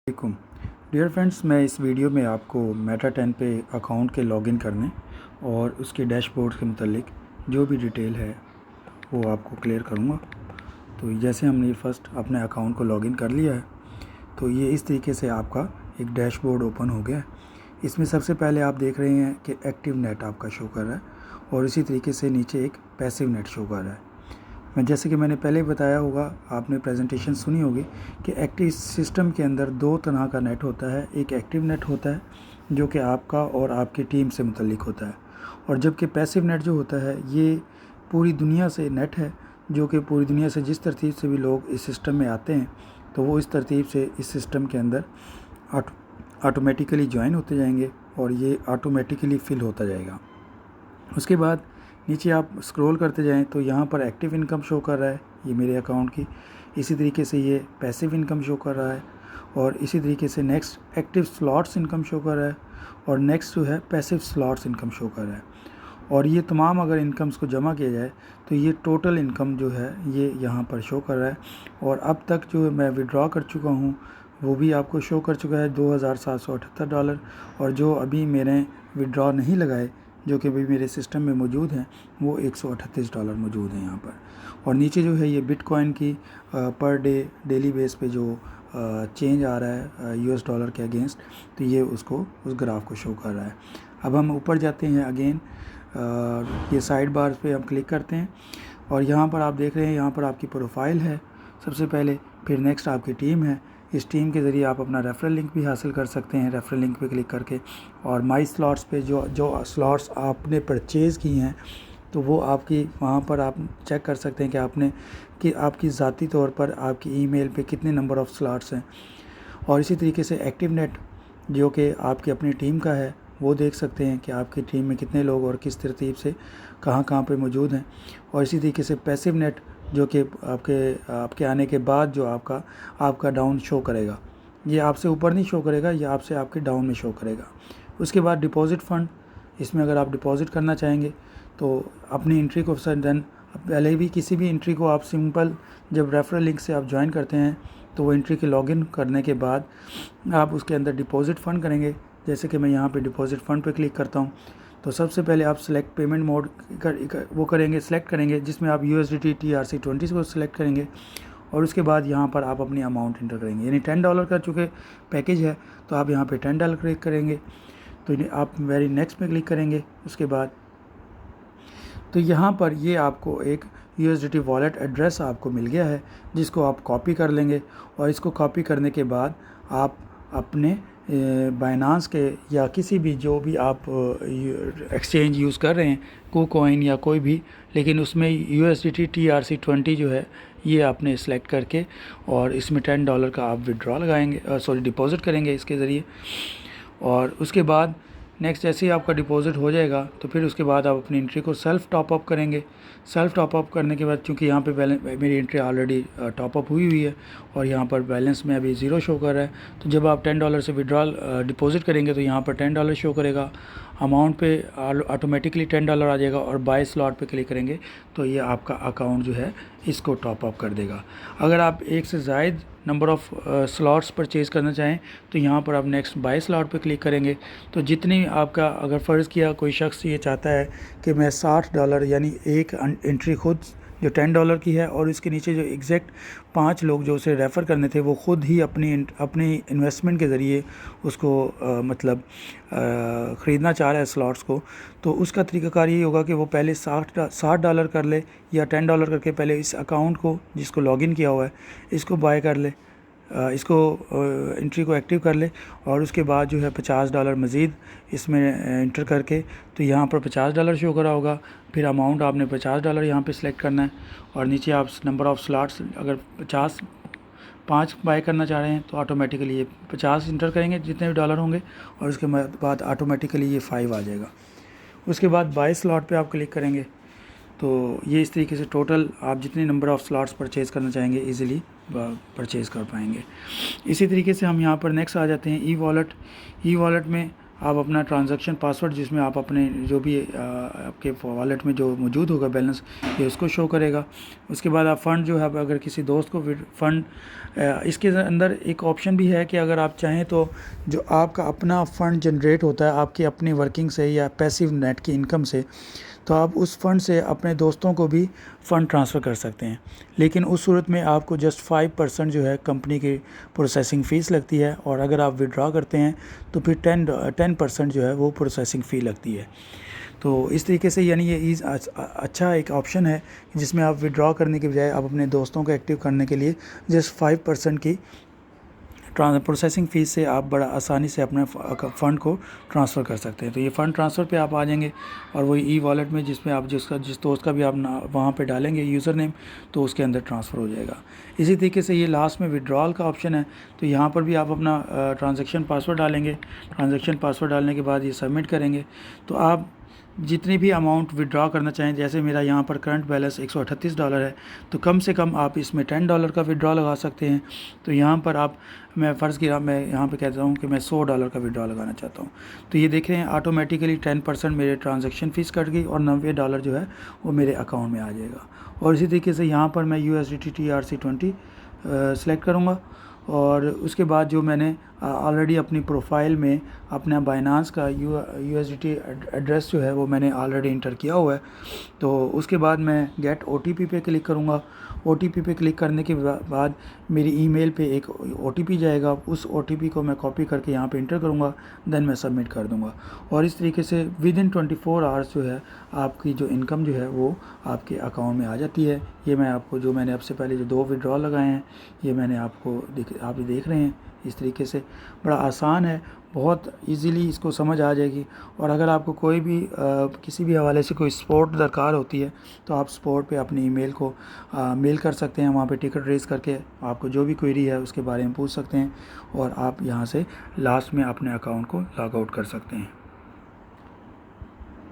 वालेकुम dear friends, मैं इस वीडियो में आपको मेटा 10 पे अकाउंट के लॉगिन करने और उसके डैशबोर्ड के मुतालिक जो भी डिटेल है वो आपको क्लियर करूँगा। तो जैसे हमने फर्स्ट अपने अकाउंट को लॉगिन कर लिया है तो ये इस तरीके से आपका एक डैशबोर्ड ओपन हो गया है। इसमें सबसे पहले आप देख रहे हैं कि एक्टिव नेट आपका शो कर रहा है और इसी तरीके से नीचे एक पैसिव नेट शो कर रहा है। मैं जैसे कि मैंने पहले बताया होगा, आपने प्रेजेंटेशन सुनी होगी कि एक्टिव सिस्टम के अंदर दो तरह का नेट होता है। एक एक्टिव नेट होता है जो कि आपका और आपकी टीम से मुतल्लिक होता है, और जबकि पैसिव नेट जो होता है ये पूरी दुनिया से नेट है, जो कि पूरी दुनिया से जिस तरतीब से भी लोग इस सिस्टम में आते हैं तो वो इस तरतीब से इस सिस्टम के अंदर ऑटोमेटिकली ज्वाइन होते जाएंगे और ये ऑटोमेटिकली फिल होता जाएगा। उसके बाद नीचे आप स्क्रॉल करते जाएं तो यहाँ पर एक्टिव इनकम शो कर रहा है ये मेरे अकाउंट की। इसी तरीके से ये पैसिव इनकम शो कर रहा है और इसी तरीके से next active slots income show कर रहा है और नेक्स्ट जो है पैसिव स्लॉट्स इनकम शो कर रहा है। और ये तमाम अगर इनकम्स को जमा किया जाए तो ये टोटल इनकम जो है ये यहाँ पर शो कर रहा है। और अब तक जो मैं विड्रॉ कर चुका हूँ वो भी आपको शो कर चुका है $2778, और जो अभी मैंने विड्रॉ नहीं लगाए जो कि भी मेरे सिस्टम में मौजूद हैं वो $138 मौजूद हैं यहाँ पर। और नीचे जो है ये बिटकॉइन की पर डे डेली बेस पे जो चेंज आ रहा है US डॉलर के अगेंस्ट, तो ये उसको उस ग्राफ को शो कर रहा है। अब हम ऊपर जाते हैं अगेन, ये साइड बार पे हम क्लिक करते हैं और यहाँ पर आप देख रहे हैं यहाँ पर आपकी प्रोफाइल है सबसे पहले, फिर नेक्स्ट आपकी टीम है। इस टीम के ज़रिए आप अपना रेफरल लिंक भी हासिल कर सकते हैं रेफरल लिंक पे क्लिक करके। और माई स्लॉट्स पे जो स्लॉट्स आपने परचेज़ की हैं तो वो आपकी वहाँ पर आप चेक कर सकते हैं कि आपकी ज़ाती तौर पर आपकी ईमेल पे कितने नंबर ऑफ़ स्लॉट्स हैं। और इसी तरीके से एक्टिव नेट जो कि आपकी अपनी टीम का है वो देख सकते हैं कि आपकी टीम में कितने लोग और किस तरतीब से कहाँ पे मौजूद हैं। और इसी तरीके से पैसिव नेट जो कि आपके आने के बाद जो आपका डाउन शो करेगा, ये आपसे ऊपर नहीं शो करेगा, ये आपसे आपके डाउन में शो करेगा। उसके बाद डिपॉज़िट फ़ंड, इसमें अगर आप डिपॉज़िट करना चाहेंगे तो अपनी एंट्री को देन पहले भी किसी भी एंट्री को आप सिंपल जब रेफरल लिंक से आप ज्वाइन करते हैं तो वो एंट्री के लॉगिन करने के बाद आप उसके अंदर डिपॉज़िट फ़ंड करेंगे। जैसे कि मैं यहाँ पे डिपॉज़िट फ़ंड पे क्लिक करता हूँ तो सबसे पहले आप सेलेक्ट पेमेंट मोड सेलेक्ट करेंगे जिसमें आप USDT TRC20 को सिलेक्ट करेंगे और उसके बाद यहाँ पर आप अपनी अमाउंट इंटर करेंगे। यानी $10 का चूँकि पैकेज है तो आप यहाँ पे $10 क्लिक करेंगे, तो आप वेरी नेक्स्ट में क्लिक करेंगे। उसके बाद तो यहाँ पर ये आपको एक USDT वॉलेट एड्रेस आपको मिल गया है जिसको आप कॉपी कर लेंगे और इसको कॉपी करने के बाद आप अपने बाइनांस के या किसी भी जो भी आप एक्सचेंज यूज़ कर रहे हैं, KuCoin या कोई भी, लेकिन उसमें USDT TRC20 जो है ये आपने सेलेक्ट करके और इसमें $10 का आप विड्रॉ लगाएंगे, डिपॉज़िट करेंगे इसके ज़रिए। और उसके बाद नेक्स्ट जैसे ही आपका डिपॉज़िट हो जाएगा तो फिर उसके बाद आप अपनी एंट्री को सेल्फ़ टॉपअप करेंगे। सेल्फ़ टॉपअप करने के बाद चूँकि यहाँ पे बैलेंस मेरी एंट्री ऑलरेडी टॉपअप हुई है और यहाँ पर बैलेंस में अभी ज़ीरो शो कर रहा है, तो जब आप $10 से विड्रॉल डिपॉज़िट करेंगे तो यहाँ पर $10 शो करेगा, अमाउंट पे ऑटोमेटिकली $10 आ जाएगा और बाय स्लॉट पे क्लिक करेंगे तो ये आपका अकाउंट जो है इसको टॉपअप कर देगा। अगर आप एक से ज़ायद नंबर ऑफ़ स्लॉट्स परचेज़ करना चाहें तो यहाँ पर आप नेक्स्ट बाय स्लॉट पे क्लिक करेंगे। तो जितनी आपका अगर फ़र्ज़ किया कोई शख्स ये चाहता है कि मैं $60 यानी एक एंट्री खुद जो $10 की है और इसके नीचे जो एग्जैक्ट 5 लोग जो उसे रेफ़र करने थे वो ख़ुद ही अपनी इन्वेस्टमेंट के ज़रिए उसको ख़रीदना चाह रहा है स्लॉट्स को, तो उसका तरीक़ाकार यही होगा कि वो पहले $60 कर ले या $10 करके पहले इस अकाउंट को जिसको लॉगिन किया हुआ है इसको बाय कर ले, इसको एंट्री को एक्टिव कर ले और उसके बाद जो है $50 मज़ीद इसमें इंटर करके तो यहाँ पर $50 शो करा होगा। फिर अमाउंट आपने $50 यहाँ पे सिलेक्ट करना है और नीचे आप नंबर ऑफ़ स्लॉट्स अगर 5 बाय करना चाह रहे हैं तो ऑटोमेटिकली ये 50 इंटर करेंगे जितने भी डॉलर होंगे और उसके बाद ऑटोमेटिकली ये 5 आ जाएगा। उसके बाद बाय स्लॉट पे आप क्लिक करेंगे तो ये इस तरीके से टोटल आप जितने नंबर ऑफ़ स्लॉट्स परचेज़ करना चाहेंगे इजीली परचेज़ कर पाएंगे। इसी तरीके से हम यहाँ पर नेक्स्ट आ जाते हैं ई वॉलेट में आप अपना ट्रांजैक्शन पासवर्ड, जिसमें आप अपने जो भी आपके वॉलेट में जो मौजूद होगा बैलेंस, ये उसको शो करेगा। उसके बाद आप फ़ंड जो है, अगर किसी दोस्त को फ़ंड, इसके अंदर एक ऑप्शन भी है कि अगर आप चाहें तो जो आपका अपना फ़ंड जनरेट होता है आपकी अपनी वर्किंग से या पैसिव नेट की इनकम से, तो आप उस फ़ंड से अपने दोस्तों को भी फ़ंड ट्रांसफ़र कर सकते हैं। लेकिन उस सूरत में आपको जस्ट 5% जो है कंपनी की प्रोसेसिंग फ़ीस लगती है, और अगर आप विड्रॉ करते हैं तो फिर 10% जो है वो प्रोसेसिंग फ़ी लगती है। तो इस तरीके से यानी ये अच्छा एक ऑप्शन है जिसमें आप विड्रॉ करने के बजाय आप अपने दोस्तों को एक्टिव करने के लिए जस्ट 5% की प्रोसेसिंग फ़ीस से आप बड़ा आसानी से अपने फ़ंड को ट्रांसफ़र कर सकते हैं। तो ये फ़ंड ट्रांसफ़र पे आप आ जाएंगे, और वही ई वॉलेट में जिसमें आप जिस दोस्त का भी आप वहाँ पे डालेंगे यूज़र नेम, तो उसके अंदर ट्रांसफ़र हो जाएगा। इसी तरीके से ये लास्ट में विड्रॉल का ऑप्शन है, तो यहाँ पर भी आप अपना ट्रांजेक्शन पासवर्ड डालेंगे। ट्रांजेक्शन पासवर्ड डालने के बाद ये सबमिट करेंगे, तो आप जितनी भी अमाउंट विड्रॉ करना चाहें, जैसे मेरा यहाँ पर करंट बैलेंस $138 है, तो कम से कम आप इसमें $10 का विड्रॉ लगा सकते हैं। तो यहाँ पर आप, मैं फ़र्ज़ किया मैं यहाँ पे कहता हूँ कि मैं $100 का विड्रॉ लगाना चाहता हूँ, तो ये देख रहे हैं ऑटोमेटिकली 10% मेरे ट्रांजैक्शन फ़ीस कट गई और $90 जो है वो मेरे अकाउंट में आ जाएगा। और इसी तरीके से यहाँ पर मैं USDT TRC20 सेलेक्ट करूँगा, और उसके बाद जो मैंने ऑलरेडी अपनी प्रोफाइल में अपना बाइनांस का USDT एड्रेस जो है वो मैंने ऑलरेडी इंटर किया हुआ है, तो उसके बाद मैं गेट OTP पे क्लिक करूँगा। OTP पे क्लिक करने के बाद मेरी ईमेल पे एक OTP जाएगा, उस OTP को मैं कॉपी करके यहाँ पे इंटर करूँगा, देन मैं सबमिट कर दूँगा। और इस तरीके से विदिन 24 आवर्स जो है आपकी जो इनकम जो है वो आपके अकाउंट में आ जाती है। ये मैं आपको, जो मैंने आपसे पहले जो 2 विड्रॉल लगाए हैं, ये मैंने आपको आप देख रहे हैं। इस तरीके से बड़ा आसान है, बहुत इजीली इसको समझ आ जाएगी। और अगर आपको कोई भी किसी भी हवाले से कोई सपोर्ट दरकार होती है, तो आप सपोर्ट पे अपनी ईमेल को मेल कर सकते हैं। वहाँ पे टिकट रेज़ करके आपको जो भी क्वेरी है उसके बारे में पूछ सकते हैं, और आप यहाँ से लास्ट में अपने अकाउंट को लॉग आउट कर सकते हैं।